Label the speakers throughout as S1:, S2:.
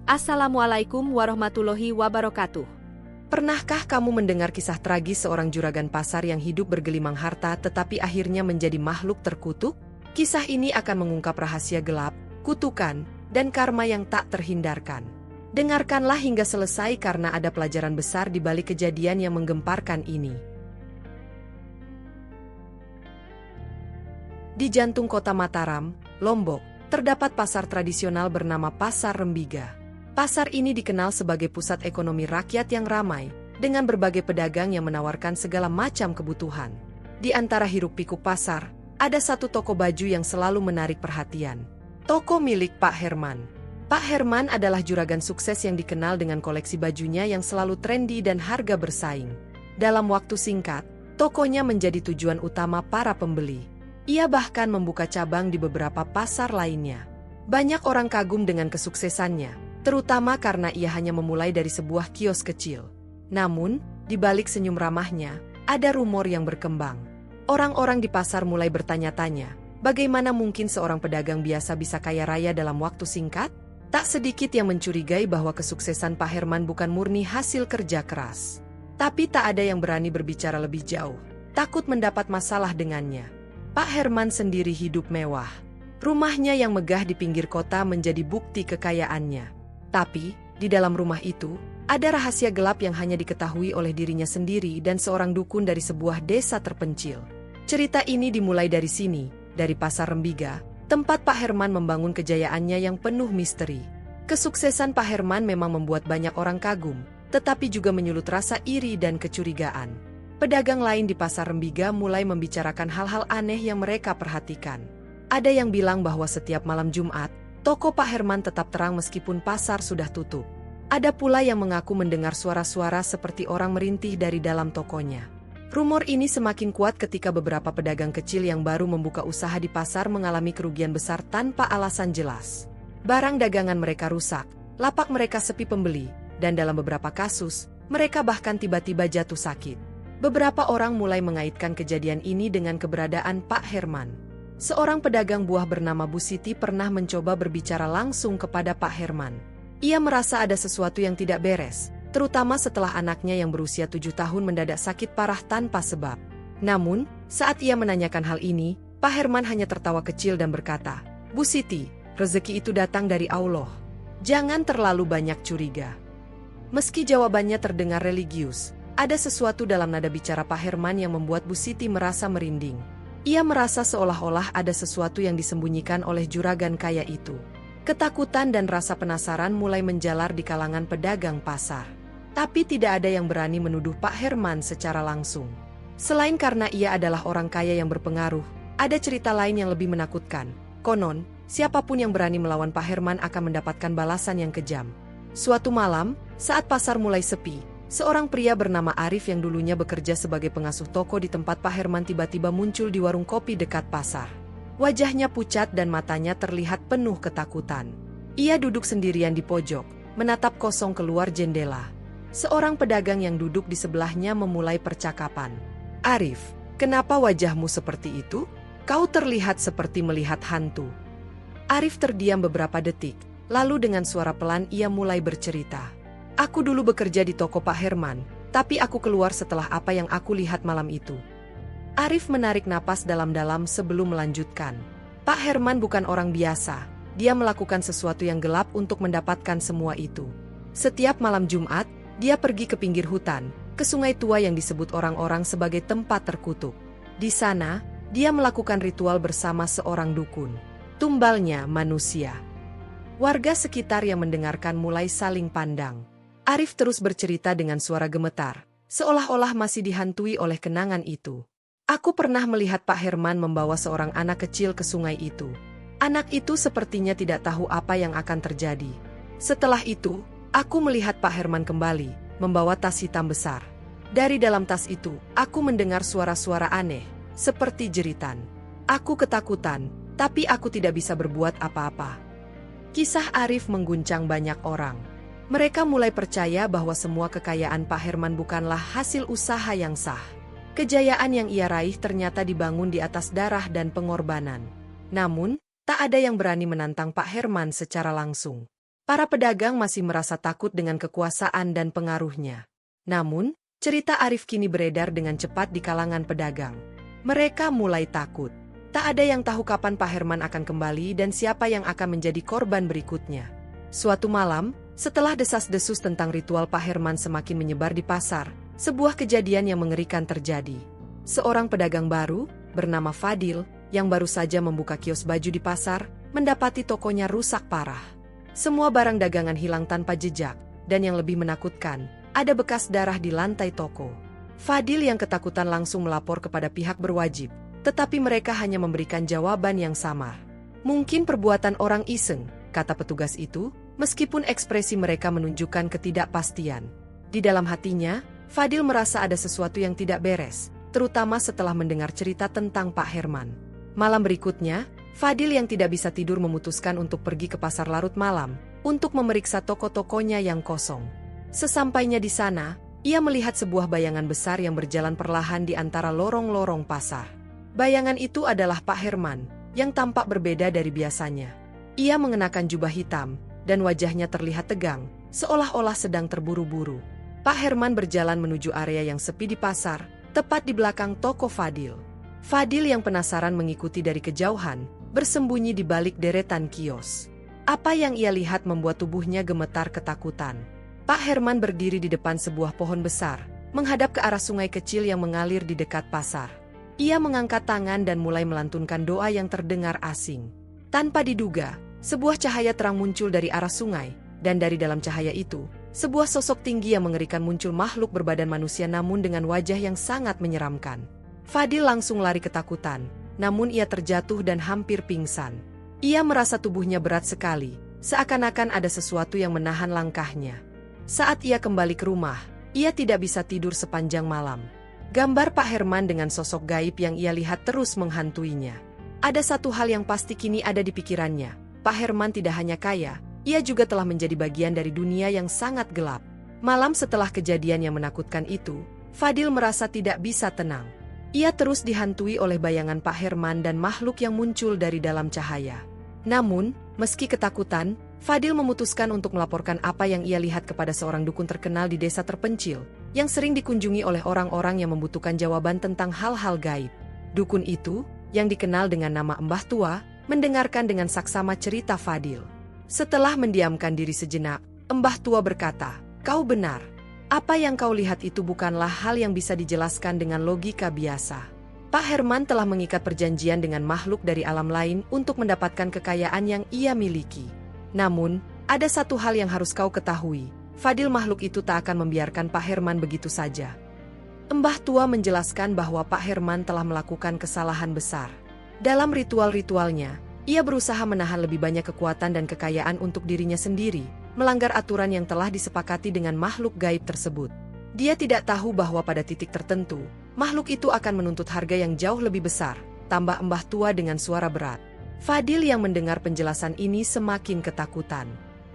S1: Assalamualaikum warahmatullahi wabarakatuh.
S2: Pernahkah kamu mendengar kisah tragis seorang juragan pasar yang hidup bergelimang harta tetapi akhirnya menjadi makhluk terkutuk? Kisah ini akan mengungkap rahasia gelap, kutukan, dan karma yang tak terhindarkan. Dengarkanlah hingga selesai karena ada pelajaran besar di balik kejadian yang menggemparkan ini. Di jantung kota Mataram, Lombok, terdapat pasar tradisional bernama Pasar Rembiga. Pasar ini dikenal sebagai pusat ekonomi rakyat yang ramai, dengan berbagai pedagang yang menawarkan segala macam kebutuhan. Di antara hiruk-pikuk pasar, ada satu toko baju yang selalu menarik perhatian. Toko milik Pak Herman. Pak Herman adalah juragan sukses yang dikenal dengan koleksi bajunya yang selalu trendy dan harga bersaing. Dalam waktu singkat, tokonya menjadi tujuan utama para pembeli. Ia bahkan membuka cabang di beberapa pasar lainnya. Banyak orang kagum dengan kesuksesannya, terutama karena ia hanya memulai dari sebuah kios kecil. Namun, di balik senyum ramahnya, ada rumor yang berkembang. Orang-orang di pasar mulai bertanya-tanya, bagaimana mungkin seorang pedagang biasa bisa kaya raya dalam waktu singkat? Tak sedikit yang mencurigai bahwa kesuksesan Pak Herman bukan murni hasil kerja keras. Tapi tak ada yang berani berbicara lebih jauh, takut mendapat masalah dengannya. Pak Herman sendiri hidup mewah. Rumahnya yang megah di pinggir kota menjadi bukti kekayaannya. Tapi, di dalam rumah itu, ada rahasia gelap yang hanya diketahui oleh dirinya sendiri dan seorang dukun dari sebuah desa terpencil. Cerita ini dimulai dari sini, dari Pasar Rembiga, tempat Pak Herman membangun kejayaannya yang penuh misteri. Kesuksesan Pak Herman memang membuat banyak orang kagum, tetapi juga menyulut rasa iri dan kecurigaan. Pedagang lain di Pasar Rembiga mulai membicarakan hal-hal aneh yang mereka perhatikan. Ada yang bilang bahwa setiap malam Jumat, toko Pak Herman tetap terang meskipun pasar sudah tutup. Ada pula yang mengaku mendengar suara-suara seperti orang merintih dari dalam tokonya. Rumor ini semakin kuat ketika beberapa pedagang kecil yang baru membuka usaha di pasar mengalami kerugian besar tanpa alasan jelas. Barang dagangan mereka rusak, lapak mereka sepi pembeli, dan dalam beberapa kasus, mereka bahkan tiba-tiba jatuh sakit. Beberapa orang mulai mengaitkan kejadian ini dengan keberadaan Pak Herman. Seorang pedagang buah bernama Bu Siti pernah mencoba berbicara langsung kepada Pak Herman. Ia merasa ada sesuatu yang tidak beres, terutama setelah anaknya yang berusia 7 tahun mendadak sakit parah tanpa sebab. Namun, saat ia menanyakan hal ini, Pak Herman hanya tertawa kecil dan berkata, "Bu Siti, rezeki itu datang dari Allah. Jangan terlalu banyak curiga." Meski jawabannya terdengar religius, ada sesuatu dalam nada bicara Pak Herman yang membuat Bu Siti merasa merinding. Ia merasa seolah-olah ada sesuatu yang disembunyikan oleh juragan kaya itu. Ketakutan dan rasa penasaran mulai menjalar di kalangan pedagang pasar. Tapi tidak ada yang berani menuduh Pak Herman secara langsung. Selain karena ia adalah orang kaya yang berpengaruh, ada cerita lain yang lebih menakutkan. Konon, siapapun yang berani melawan Pak Herman akan mendapatkan balasan yang kejam. Suatu malam, saat pasar mulai sepi, seorang pria bernama Arif yang dulunya bekerja sebagai pengasuh toko di tempat Pak Herman tiba-tiba muncul di warung kopi dekat pasar. Wajahnya pucat dan matanya terlihat penuh ketakutan. Ia duduk sendirian di pojok, menatap kosong keluar jendela. Seorang pedagang yang duduk di sebelahnya memulai percakapan. "Arif, kenapa wajahmu seperti itu? Kau terlihat seperti melihat hantu." Arif terdiam beberapa detik, lalu dengan suara pelan ia mulai bercerita. "Aku dulu bekerja di toko Pak Herman, tapi aku keluar setelah apa yang aku lihat malam itu." Arif menarik napas dalam-dalam sebelum melanjutkan. "Pak Herman bukan orang biasa, dia melakukan sesuatu yang gelap untuk mendapatkan semua itu. Setiap malam Jumat, dia pergi ke pinggir hutan, ke sungai tua yang disebut orang-orang sebagai tempat terkutuk. Di sana, dia melakukan ritual bersama seorang dukun. Tumbalnya manusia." Warga sekitar yang mendengarkan mulai saling pandang. Arif terus bercerita dengan suara gemetar, seolah-olah masih dihantui oleh kenangan itu. "Aku pernah melihat Pak Herman membawa seorang anak kecil ke sungai itu. Anak itu sepertinya tidak tahu apa yang akan terjadi. Setelah itu, aku melihat Pak Herman kembali, membawa tas hitam besar. Dari dalam tas itu, aku mendengar suara-suara aneh, seperti jeritan. Aku ketakutan, tapi aku tidak bisa berbuat apa-apa." Kisah Arif mengguncang banyak orang. Mereka mulai percaya bahwa semua kekayaan Pak Herman bukanlah hasil usaha yang sah. Kejayaan yang ia raih ternyata dibangun di atas darah dan pengorbanan. Namun, tak ada yang berani menantang Pak Herman secara langsung. Para pedagang masih merasa takut dengan kekuasaan dan pengaruhnya. Namun, cerita Arif kini beredar dengan cepat di kalangan pedagang. Mereka mulai takut. Tak ada yang tahu kapan Pak Herman akan kembali dan siapa yang akan menjadi korban berikutnya. Suatu malam, setelah desas-desus tentang ritual Pak Herman semakin menyebar di pasar, sebuah kejadian yang mengerikan terjadi. Seorang pedagang baru, bernama Fadil, yang baru saja membuka kios baju di pasar, mendapati tokonya rusak parah. Semua barang dagangan hilang tanpa jejak, dan yang lebih menakutkan, ada bekas darah di lantai toko. Fadil yang ketakutan langsung melapor kepada pihak berwajib, tetapi mereka hanya memberikan jawaban yang samar. Mungkin perbuatan orang iseng, kata petugas itu, meskipun ekspresi mereka menunjukkan ketidakpastian. Di dalam hatinya, Fadil merasa ada sesuatu yang tidak beres, terutama setelah mendengar cerita tentang Pak Herman. Malam berikutnya, Fadil yang tidak bisa tidur memutuskan untuk pergi ke pasar larut malam, untuk memeriksa toko-tokonya yang kosong. Sesampainya di sana, ia melihat sebuah bayangan besar yang berjalan perlahan di antara lorong-lorong pasar. Bayangan itu adalah Pak Herman, yang tampak berbeda dari biasanya. Ia mengenakan jubah hitam, dan wajahnya terlihat tegang, seolah-olah sedang terburu-buru. Pak Herman berjalan menuju area yang sepi di pasar, tepat di belakang toko Fadil. Fadil yang penasaran mengikuti dari kejauhan, bersembunyi di balik deretan kios. Apa yang ia lihat membuat tubuhnya gemetar ketakutan. Pak Herman berdiri di depan sebuah pohon besar, menghadap ke arah sungai kecil yang mengalir di dekat pasar. Ia mengangkat tangan dan mulai melantunkan doa yang terdengar asing. Tanpa diduga, sebuah cahaya terang muncul dari arah sungai, dan dari dalam cahaya itu, sebuah sosok tinggi yang mengerikan muncul, makhluk berbadan manusia namun dengan wajah yang sangat menyeramkan. Fadil langsung lari ketakutan, namun ia terjatuh dan hampir pingsan. Ia merasa tubuhnya berat sekali, seakan-akan ada sesuatu yang menahan langkahnya. Saat ia kembali ke rumah, ia tidak bisa tidur sepanjang malam. Gambar Pak Herman dengan sosok gaib yang ia lihat terus menghantuinya. Ada satu hal yang pasti kini ada di pikirannya. Pak Herman tidak hanya kaya, ia juga telah menjadi bagian dari dunia yang sangat gelap. Malam setelah kejadian yang menakutkan itu, Fadil merasa tidak bisa tenang. Ia terus dihantui oleh bayangan Pak Herman dan makhluk yang muncul dari dalam cahaya. Namun, meski ketakutan, Fadil memutuskan untuk melaporkan apa yang ia lihat kepada seorang dukun terkenal di desa terpencil, yang sering dikunjungi oleh orang-orang yang membutuhkan jawaban tentang hal-hal gaib. Dukun itu, yang dikenal dengan nama Mbah Tua, mendengarkan dengan saksama cerita Fadil. Setelah mendiamkan diri sejenak, Mbah Tua berkata, "Kau benar. Apa yang kau lihat itu bukanlah hal yang bisa dijelaskan dengan logika biasa. Pak Herman telah mengikat perjanjian dengan makhluk dari alam lain untuk mendapatkan kekayaan yang ia miliki. Namun, ada satu hal yang harus kau ketahui, Fadil, makhluk itu tak akan membiarkan Pak Herman begitu saja." Mbah Tua menjelaskan bahwa Pak Herman telah melakukan kesalahan besar. Dalam ritual-ritualnya, ia berusaha menahan lebih banyak kekuatan dan kekayaan untuk dirinya sendiri, melanggar aturan yang telah disepakati dengan makhluk gaib tersebut. Dia tidak tahu bahwa pada titik tertentu, makhluk itu akan menuntut harga yang jauh lebih besar, tambah Mbah Tua dengan suara berat. Fadil yang mendengar penjelasan ini semakin ketakutan.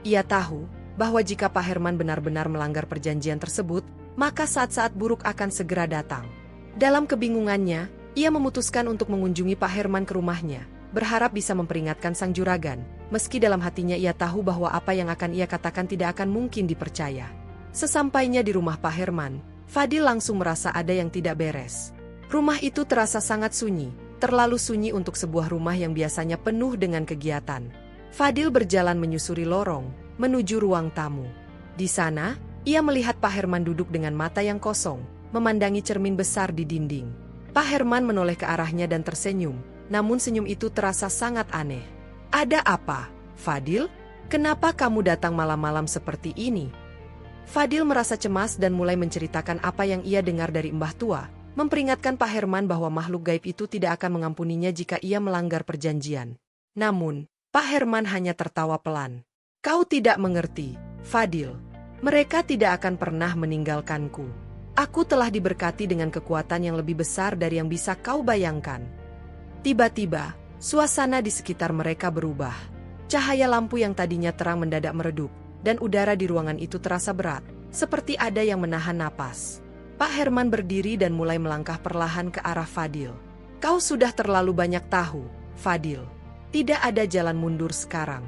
S2: Ia tahu bahwa jika Pak Herman benar-benar melanggar perjanjian tersebut, maka saat-saat buruk akan segera datang. Dalam kebingungannya, ia memutuskan untuk mengunjungi Pak Herman ke rumahnya, berharap bisa memperingatkan sang juragan, meski dalam hatinya ia tahu bahwa apa yang akan ia katakan tidak akan mungkin dipercaya. Sesampainya di rumah Pak Herman, Fadil langsung merasa ada yang tidak beres. Rumah itu terasa sangat sunyi, terlalu sunyi untuk sebuah rumah yang biasanya penuh dengan kegiatan. Fadil berjalan menyusuri lorong, menuju ruang tamu. Di sana, ia melihat Pak Herman duduk dengan mata yang kosong, memandangi cermin besar di dinding. Pak Herman menoleh ke arahnya dan tersenyum, namun senyum itu terasa sangat aneh. "Ada apa, Fadil? Kenapa kamu datang malam-malam seperti ini?" Fadil merasa cemas dan mulai menceritakan apa yang ia dengar dari Mbah Tua, memperingatkan Pak Herman bahwa makhluk gaib itu tidak akan mengampuninya jika ia melanggar perjanjian. Namun, Pak Herman hanya tertawa pelan. "Kau tidak mengerti, Fadil. Mereka tidak akan pernah meninggalkanku. Aku telah diberkati dengan kekuatan yang lebih besar dari yang bisa kau bayangkan." Tiba-tiba, suasana di sekitar mereka berubah. Cahaya lampu yang tadinya terang mendadak meredup, dan udara di ruangan itu terasa berat, seperti ada yang menahan napas. Pak Herman berdiri dan mulai melangkah perlahan ke arah Fadil. "Kau sudah terlalu banyak tahu, Fadil. Tidak ada jalan mundur sekarang."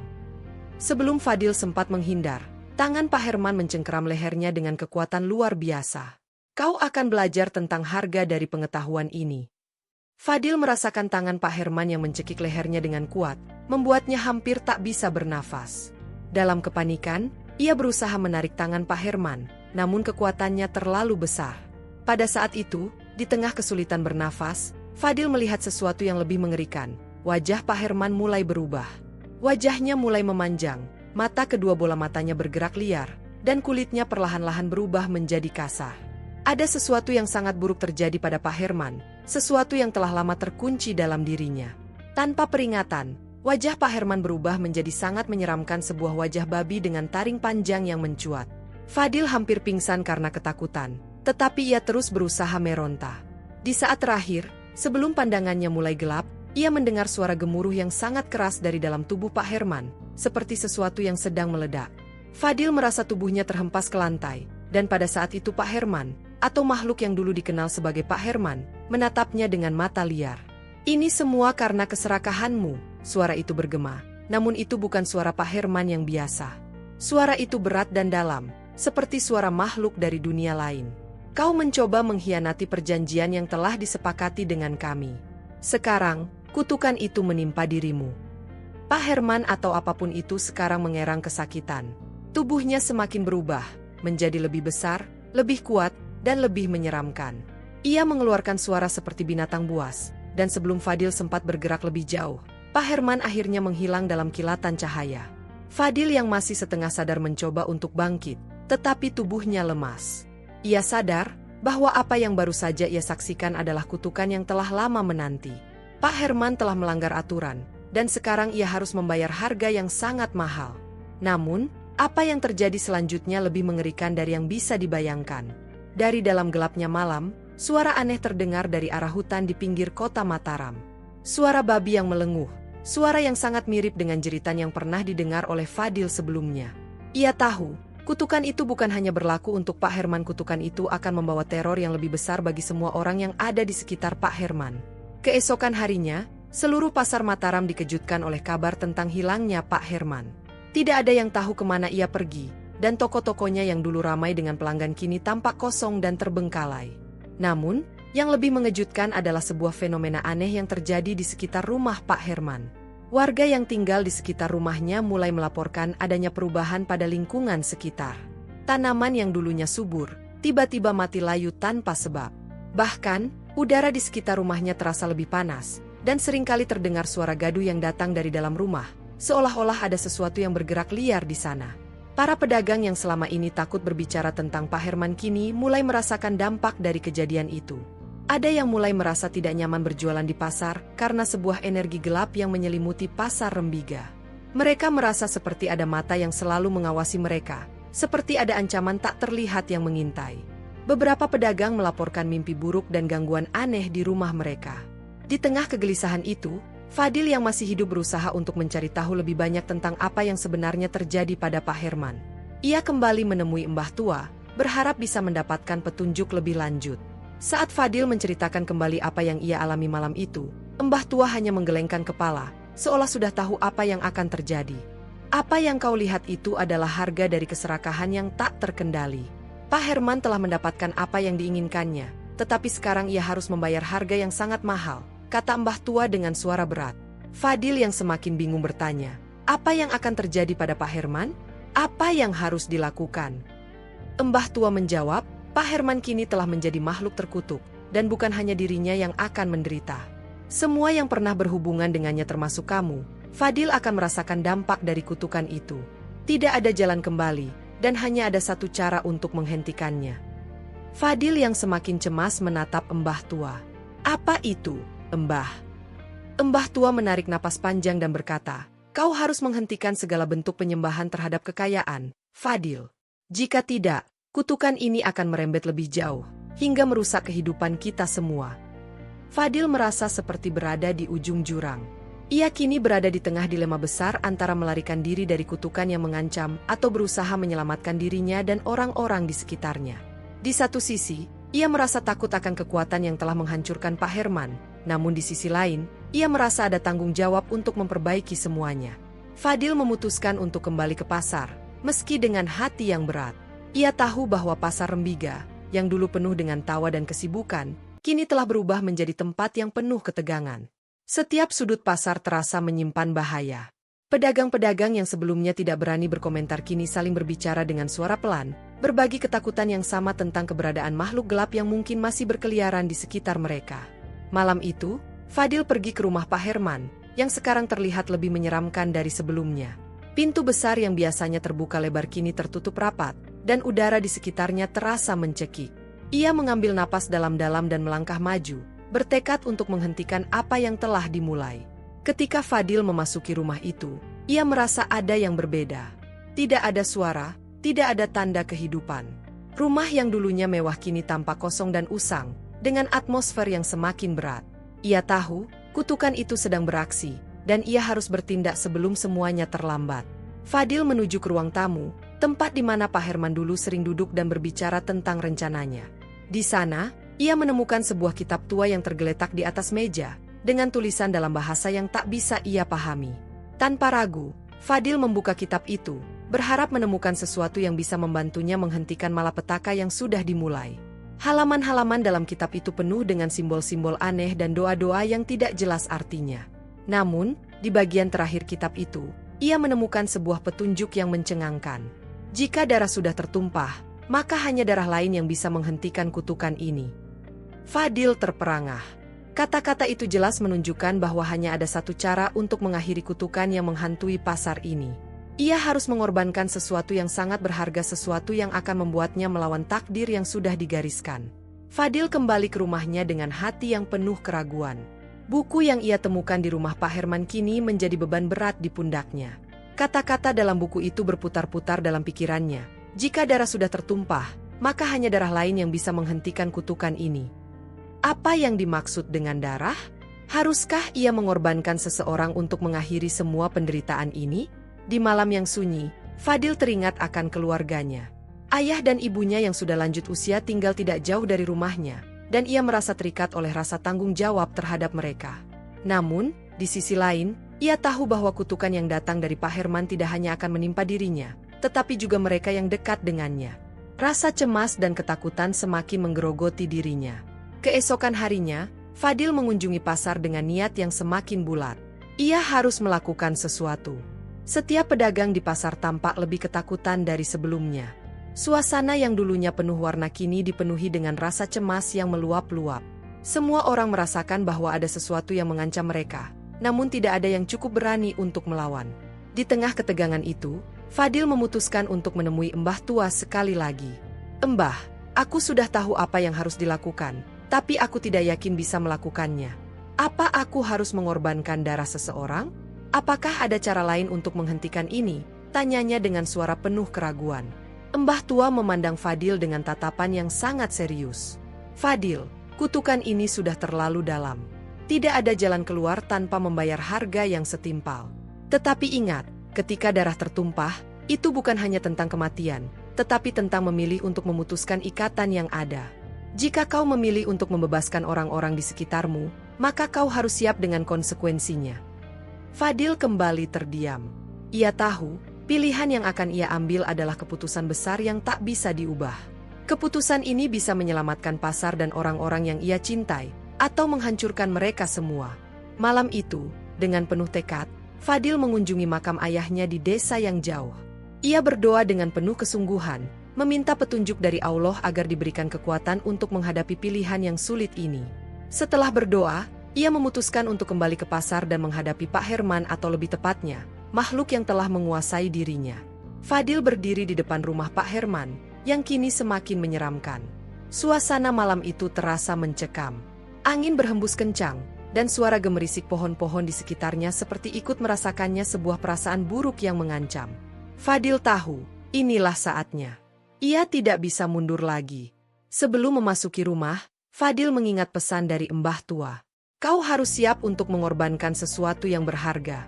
S2: Sebelum Fadil sempat menghindar, tangan Pak Herman mencengkeram lehernya dengan kekuatan luar biasa. Kau akan belajar tentang harga dari pengetahuan ini. Fadil merasakan tangan Pak Herman yang mencekik lehernya dengan kuat, membuatnya hampir tak bisa bernafas. Dalam kepanikan, ia berusaha menarik tangan Pak Herman, namun kekuatannya terlalu besar. Pada saat itu, di tengah kesulitan bernafas, Fadil melihat sesuatu yang lebih mengerikan. Wajah Pak Herman mulai berubah. Wajahnya mulai memanjang, mata kedua bola matanya bergerak liar, dan kulitnya perlahan-lahan berubah menjadi kasar. Ada sesuatu yang sangat buruk terjadi pada Pak Herman, sesuatu yang telah lama terkunci dalam dirinya. Tanpa peringatan, wajah Pak Herman berubah menjadi sangat menyeramkan, sebuah wajah babi dengan taring panjang yang mencuat. Fadil hampir pingsan karena ketakutan, tetapi ia terus berusaha meronta. Di saat terakhir, sebelum pandangannya mulai gelap, ia mendengar suara gemuruh yang sangat keras dari dalam tubuh Pak Herman, seperti sesuatu yang sedang meledak. Fadil merasa tubuhnya terhempas ke lantai, dan pada saat itu Pak Herman, atau makhluk yang dulu dikenal sebagai Pak Herman, menatapnya dengan mata liar. Ini semua karena keserakahanmu, suara itu bergema, namun itu bukan suara Pak Herman yang biasa. Suara itu berat dan dalam, seperti suara makhluk dari dunia lain. Kau mencoba mengkhianati perjanjian yang telah disepakati dengan kami. Sekarang, kutukan itu menimpa dirimu. Pak Herman atau apapun itu sekarang mengerang kesakitan. Tubuhnya semakin berubah, menjadi lebih besar, lebih kuat, dan lebih menyeramkan. Ia mengeluarkan suara seperti binatang buas, dan sebelum Fadil sempat bergerak lebih jauh, Pak Herman akhirnya menghilang dalam kilatan cahaya. Fadil yang masih setengah sadar mencoba untuk bangkit, tetapi tubuhnya lemas. Ia sadar bahwa apa yang baru saja ia saksikan adalah kutukan yang telah lama menanti. Pak Herman telah melanggar aturan, dan sekarang ia harus membayar harga yang sangat mahal. Namun, apa yang terjadi selanjutnya lebih mengerikan dari yang bisa dibayangkan. Dari dalam gelapnya malam, suara aneh terdengar dari arah hutan di pinggir kota Mataram. Suara babi yang melenguh, suara yang sangat mirip dengan jeritan yang pernah didengar oleh Fadil sebelumnya. Ia tahu, kutukan itu bukan hanya berlaku untuk Pak Herman, kutukan itu akan membawa teror yang lebih besar bagi semua orang yang ada di sekitar Pak Herman. Keesokan harinya, seluruh pasar Mataram dikejutkan oleh kabar tentang hilangnya Pak Herman. Tidak ada yang tahu kemana ia pergi, dan toko-tokonya yang dulu ramai dengan pelanggan kini tampak kosong dan terbengkalai. Namun, yang lebih mengejutkan adalah sebuah fenomena aneh yang terjadi di sekitar rumah Pak Herman. Warga yang tinggal di sekitar rumahnya mulai melaporkan adanya perubahan pada lingkungan sekitar. Tanaman yang dulunya subur, tiba-tiba mati layu tanpa sebab. Bahkan, udara di sekitar rumahnya terasa lebih panas, dan seringkali terdengar suara gaduh yang datang dari dalam rumah, seolah-olah ada sesuatu yang bergerak liar di sana. Para pedagang yang selama ini takut berbicara tentang Pak Herman kini mulai merasakan dampak dari kejadian itu. Ada yang mulai merasa tidak nyaman berjualan di pasar karena sebuah energi gelap yang menyelimuti pasar Rembiga. Mereka merasa seperti ada mata yang selalu mengawasi mereka, seperti ada ancaman tak terlihat yang mengintai. Beberapa pedagang melaporkan mimpi buruk dan gangguan aneh di rumah mereka. Di tengah kegelisahan itu, Fadil yang masih hidup berusaha untuk mencari tahu lebih banyak tentang apa yang sebenarnya terjadi pada Pak Herman. Ia kembali menemui Mbah Tua, berharap bisa mendapatkan petunjuk lebih lanjut. Saat Fadil menceritakan kembali apa yang ia alami malam itu, Mbah Tua hanya menggelengkan kepala, seolah sudah tahu apa yang akan terjadi. Apa yang kau lihat itu adalah harga dari keserakahan yang tak terkendali. Pak Herman telah mendapatkan apa yang diinginkannya, tetapi sekarang ia harus membayar harga yang sangat mahal, kata Mbah Tua dengan suara berat. Fadil yang semakin bingung bertanya, apa yang akan terjadi pada Pak Herman? Apa yang harus dilakukan? Mbah Tua menjawab, Pak Herman kini telah menjadi makhluk terkutuk, dan bukan hanya dirinya yang akan menderita. Semua yang pernah berhubungan dengannya termasuk kamu, Fadil akan merasakan dampak dari kutukan itu. Tidak ada jalan kembali, dan hanya ada satu cara untuk menghentikannya. Fadil yang semakin cemas menatap Mbah Tua. Apa itu, Mbah? Mbah Tua menarik napas panjang dan berkata, kau harus menghentikan segala bentuk penyembahan terhadap kekayaan, Fadil. Jika tidak, kutukan ini akan merembet lebih jauh, hingga merusak kehidupan kita semua. Fadil merasa seperti berada di ujung jurang. Ia kini berada di tengah dilema besar antara melarikan diri dari kutukan yang mengancam atau berusaha menyelamatkan dirinya dan orang-orang di sekitarnya. Di satu sisi, ia merasa takut akan kekuatan yang telah menghancurkan Pak Herman, namun di sisi lain, ia merasa ada tanggung jawab untuk memperbaiki semuanya. Fadil memutuskan untuk kembali ke pasar, meski dengan hati yang berat. Ia tahu bahwa pasar Rembiga, yang dulu penuh dengan tawa dan kesibukan, kini telah berubah menjadi tempat yang penuh ketegangan. Setiap sudut pasar terasa menyimpan bahaya. Pedagang-pedagang yang sebelumnya tidak berani berkomentar kini saling berbicara dengan suara pelan, berbagi ketakutan yang sama tentang keberadaan makhluk gelap yang mungkin masih berkeliaran di sekitar mereka. Malam itu, Fadil pergi ke rumah Pak Herman, yang sekarang terlihat lebih menyeramkan dari sebelumnya. Pintu besar yang biasanya terbuka lebar kini tertutup rapat, dan udara di sekitarnya terasa mencekik. Ia mengambil napas dalam-dalam dan melangkah maju, bertekad untuk menghentikan apa yang telah dimulai. Ketika Fadil memasuki rumah itu, ia merasa ada yang berbeda. Tidak ada suara, tidak ada tanda kehidupan. Rumah yang dulunya mewah kini tampak kosong dan usang, dengan atmosfer yang semakin berat. Ia tahu, kutukan itu sedang beraksi, dan ia harus bertindak sebelum semuanya terlambat. Fadil menuju ke ruang tamu, tempat di mana Pak Herman dulu sering duduk dan berbicara tentang rencananya. Di sana, ia menemukan sebuah kitab tua yang tergeletak di atas meja, dengan tulisan dalam bahasa yang tak bisa ia pahami. Tanpa ragu, Fadil membuka kitab itu, berharap menemukan sesuatu yang bisa membantunya menghentikan malapetaka yang sudah dimulai. Halaman-halaman dalam kitab itu penuh dengan simbol-simbol aneh dan doa-doa yang tidak jelas artinya. Namun, di bagian terakhir kitab itu, ia menemukan sebuah petunjuk yang mencengangkan. Jika darah sudah tertumpah, maka hanya darah lain yang bisa menghentikan kutukan ini. Fadil terperangah. Kata-kata itu jelas menunjukkan bahwa hanya ada satu cara untuk mengakhiri kutukan yang menghantui pasar ini. Ia harus mengorbankan sesuatu yang sangat berharga, sesuatu yang akan membuatnya melawan takdir yang sudah digariskan. Fadil kembali ke rumahnya dengan hati yang penuh keraguan. Buku yang ia temukan di rumah Pak Herman kini menjadi beban berat di pundaknya. Kata-kata dalam buku itu berputar-putar dalam pikirannya. Jika darah sudah tertumpah, maka hanya darah lain yang bisa menghentikan kutukan ini. Apa yang dimaksud dengan darah? Haruskah ia mengorbankan seseorang untuk mengakhiri semua penderitaan ini? Di malam yang sunyi, Fadil teringat akan keluarganya. Ayah dan ibunya yang sudah lanjut usia tinggal tidak jauh dari rumahnya, dan ia merasa terikat oleh rasa tanggung jawab terhadap mereka. Namun, di sisi lain, ia tahu bahwa kutukan yang datang dari Pak Herman tidak hanya akan menimpa dirinya, tetapi juga mereka yang dekat dengannya. Rasa cemas dan ketakutan semakin menggerogoti dirinya. Keesokan harinya, Fadil mengunjungi pasar dengan niat yang semakin bulat. Ia harus melakukan sesuatu. Setiap pedagang di pasar tampak lebih ketakutan dari sebelumnya. Suasana yang dulunya penuh warna kini dipenuhi dengan rasa cemas yang meluap-luap. Semua orang merasakan bahwa ada sesuatu yang mengancam mereka, namun tidak ada yang cukup berani untuk melawan. Di tengah ketegangan itu, Fadil memutuskan untuk menemui Mbah Tua sekali lagi. "Mbah, aku sudah tahu apa yang harus dilakukan, tapi aku tidak yakin bisa melakukannya. Apa aku harus mengorbankan darah seseorang? Apakah ada cara lain untuk menghentikan ini?" tanyanya dengan suara penuh keraguan. Mbah Tua memandang Fadil dengan tatapan yang sangat serius. "Fadil, kutukan ini sudah terlalu dalam. Tidak ada jalan keluar tanpa membayar harga yang setimpal. Tetapi ingat, ketika darah tertumpah, itu bukan hanya tentang kematian, tetapi tentang memilih untuk memutuskan ikatan yang ada. Jika kau memilih untuk membebaskan orang-orang di sekitarmu, maka kau harus siap dengan konsekuensinya." Fadil kembali terdiam. Ia tahu, pilihan yang akan ia ambil adalah keputusan besar yang tak bisa diubah. Keputusan ini bisa menyelamatkan pasar dan orang-orang yang ia cintai, atau menghancurkan mereka semua. Malam itu, dengan penuh tekad, Fadil mengunjungi makam ayahnya di desa yang jauh. Ia berdoa dengan penuh kesungguhan, meminta petunjuk dari Allah agar diberikan kekuatan untuk menghadapi pilihan yang sulit ini. Setelah berdoa, ia memutuskan untuk kembali ke pasar dan menghadapi Pak Herman, atau lebih tepatnya, makhluk yang telah menguasai dirinya. Fadil berdiri di depan rumah Pak Herman, yang kini semakin menyeramkan. Suasana malam itu terasa mencekam. Angin berhembus kencang, dan suara gemerisik pohon-pohon di sekitarnya seperti ikut merasakannya sebuah perasaan buruk yang mengancam. Fadil tahu, inilah saatnya. Ia tidak bisa mundur lagi. Sebelum memasuki rumah, Fadil mengingat pesan dari Mbah Tua. "Kau harus siap untuk mengorbankan sesuatu yang berharga."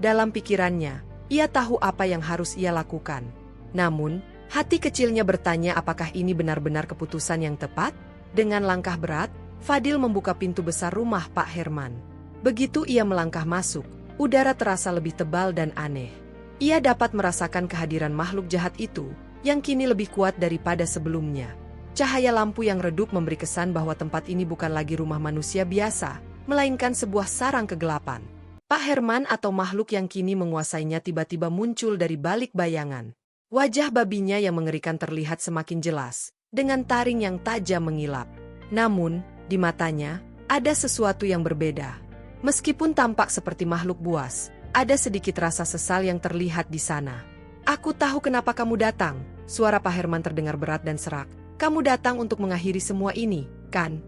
S2: Dalam pikirannya, ia tahu apa yang harus ia lakukan. Namun, hati kecilnya bertanya apakah ini benar-benar keputusan yang tepat? Dengan langkah berat, Fadil membuka pintu besar rumah Pak Herman. Begitu ia melangkah masuk, udara terasa lebih tebal dan aneh. Ia dapat merasakan kehadiran makhluk jahat itu, yang kini lebih kuat daripada sebelumnya. Cahaya lampu yang redup memberi kesan bahwa tempat ini bukan lagi rumah manusia biasa, melainkan sebuah sarang kegelapan. Pak Herman atau makhluk yang kini menguasainya tiba-tiba muncul dari balik bayangan. Wajah babinya yang mengerikan terlihat semakin jelas, dengan taring yang tajam mengilap. Namun, di matanya, ada sesuatu yang berbeda. Meskipun tampak seperti makhluk buas, ada sedikit rasa sesal yang terlihat di sana. "Aku tahu kenapa kamu datang," suara Pak Herman terdengar berat dan serak. "Kamu datang untuk mengakhiri semua ini, kan?"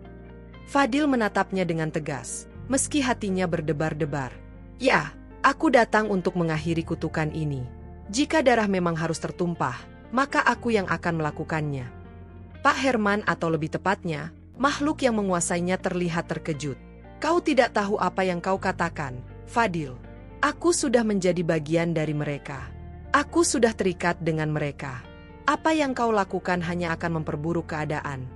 S2: Fadil menatapnya dengan tegas, meski hatinya berdebar-debar. "Ya, aku datang untuk mengakhiri kutukan ini. Jika darah memang harus tertumpah, maka aku yang akan melakukannya." Pak Herman atau lebih tepatnya, makhluk yang menguasainya terlihat terkejut. "Kau tidak tahu apa yang kau katakan, Fadil. Aku sudah menjadi bagian dari mereka. Aku sudah terikat dengan mereka. Apa yang kau lakukan hanya akan memperburuk keadaan."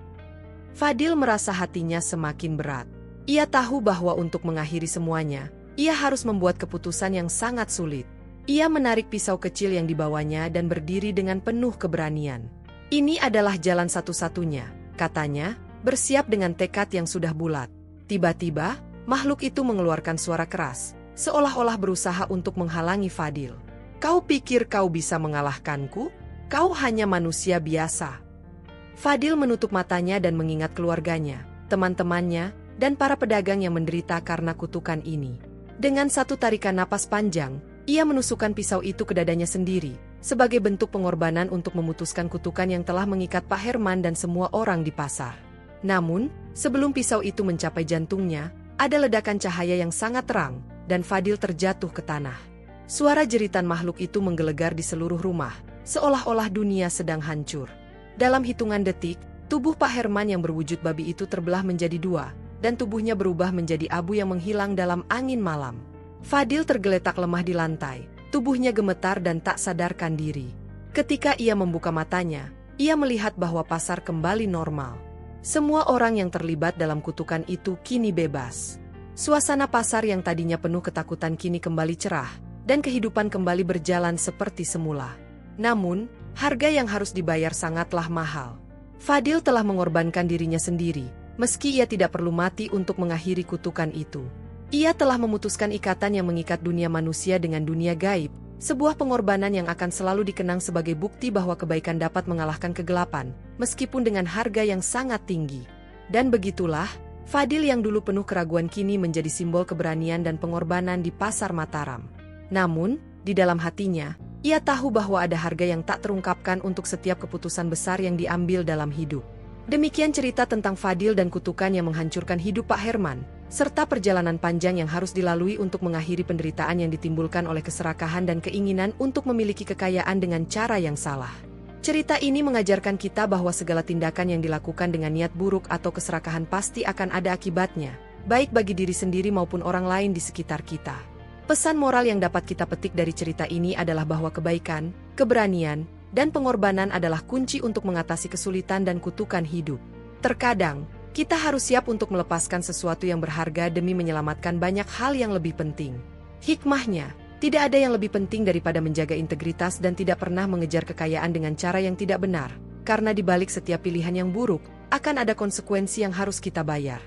S2: Fadil merasa hatinya semakin berat. Ia tahu bahwa untuk mengakhiri semuanya, ia harus membuat keputusan yang sangat sulit. Ia menarik pisau kecil yang dibawanya dan berdiri dengan penuh keberanian. "Ini adalah jalan satu-satunya," katanya, bersiap dengan tekad yang sudah bulat. Tiba-tiba, makhluk itu mengeluarkan suara keras, seolah-olah berusaha untuk menghalangi Fadil. "Kau pikir kau bisa mengalahkanku? Kau hanya manusia biasa." Fadil menutup matanya dan mengingat keluarganya, teman-temannya, dan para pedagang yang menderita karena kutukan ini. Dengan satu tarikan napas panjang, ia menusukkan pisau itu ke dadanya sendiri, sebagai bentuk pengorbanan untuk memutuskan kutukan yang telah mengikat Pak Herman dan semua orang di pasar. Namun, sebelum pisau itu mencapai jantungnya, ada ledakan cahaya yang sangat terang, dan Fadil terjatuh ke tanah. Suara jeritan makhluk itu menggelegar di seluruh rumah, seolah-olah dunia sedang hancur. Dalam hitungan detik, tubuh Pak Herman yang berwujud babi itu terbelah menjadi dua, dan tubuhnya berubah menjadi abu yang menghilang dalam angin malam. Fadil tergeletak lemah di lantai, tubuhnya gemetar dan tak sadarkan diri. Ketika ia membuka matanya, ia melihat bahwa pasar kembali normal. Semua orang yang terlibat dalam kutukan itu kini bebas. Suasana pasar yang tadinya penuh ketakutan kini kembali cerah, dan kehidupan kembali berjalan seperti semula. Namun, harga yang harus dibayar sangatlah mahal. Fadil telah mengorbankan dirinya sendiri, meski ia tidak perlu mati untuk mengakhiri kutukan itu. Ia telah memutuskan ikatan yang mengikat dunia manusia dengan dunia gaib, sebuah pengorbanan yang akan selalu dikenang sebagai bukti bahwa kebaikan dapat mengalahkan kegelapan, meskipun dengan harga yang sangat tinggi. Dan begitulah, Fadil yang dulu penuh keraguan kini menjadi simbol keberanian dan pengorbanan di pasar Mataram. Namun, di dalam hatinya, ia tahu bahwa ada harga yang tak terungkapkan untuk setiap keputusan besar yang diambil dalam hidup. Demikian cerita tentang Fadil dan kutukan yang menghancurkan hidup Pak Herman, serta perjalanan panjang yang harus dilalui untuk mengakhiri penderitaan yang ditimbulkan oleh keserakahan dan keinginan untuk memiliki kekayaan dengan cara yang salah. Cerita ini mengajarkan kita bahwa segala tindakan yang dilakukan dengan niat buruk atau keserakahan pasti akan ada akibatnya, baik bagi diri sendiri maupun orang lain di sekitar kita. Pesan moral yang dapat kita petik dari cerita ini adalah bahwa kebaikan, keberanian, dan pengorbanan adalah kunci untuk mengatasi kesulitan dan kutukan hidup. Terkadang, kita harus siap untuk melepaskan sesuatu yang berharga demi menyelamatkan banyak hal yang lebih penting. Hikmahnya, tidak ada yang lebih penting daripada menjaga integritas dan tidak pernah mengejar kekayaan dengan cara yang tidak benar, karena di balik setiap pilihan yang buruk, akan ada konsekuensi yang harus kita bayar.